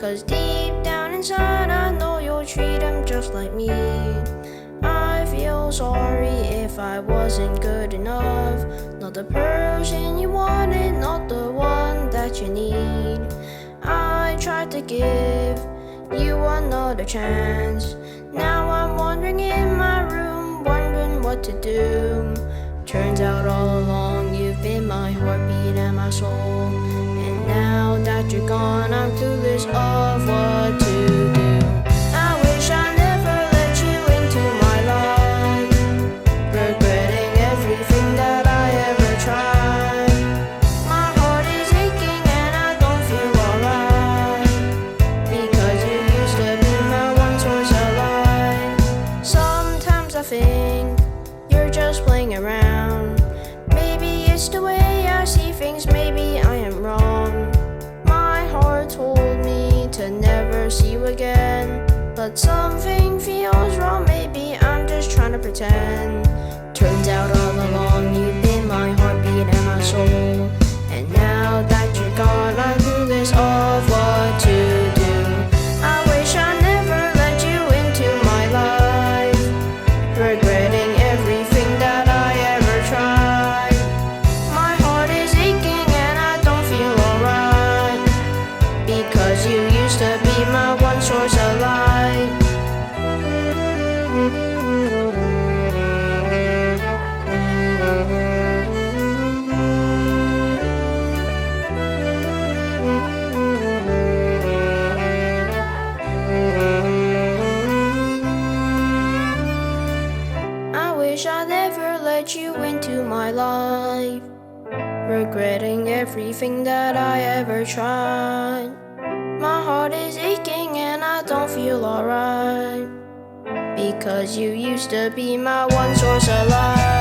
'cause deep down inside I know you'll treat him just like me. I feel sorry if I wasn't good enough, not the person you wanted, not the one that you need. I tried to give you another chance. Now I'm wandering in my room, wondering what to do. Turns out all along you've been my heartbeat and my soul, and now that you're gone I'm clueless of what to do. I wish I never let you into my life, regretting everything that I ever tried. My heart is aching and I don't feel alright, because you used to be my one source of light. Sometimes I think you're just playing around. Maybe it's the way I see things, maybe I am wrong. My heart told me to never see you again, but something feels wrong, maybe I'm just trying to pretend. Turns out all along you've been my heartbeat and my soul, and now that you're gone I'm clueless of what to do. I wish I never let you into my life, regretting everything that I ever tried. My heart is aching and I don't feel alright, because you used to be my one source of light. I wish I never let you into my life, regretting everything that I ever tried. My heart is aching and I don't feel alright, because you used to be my one source of light.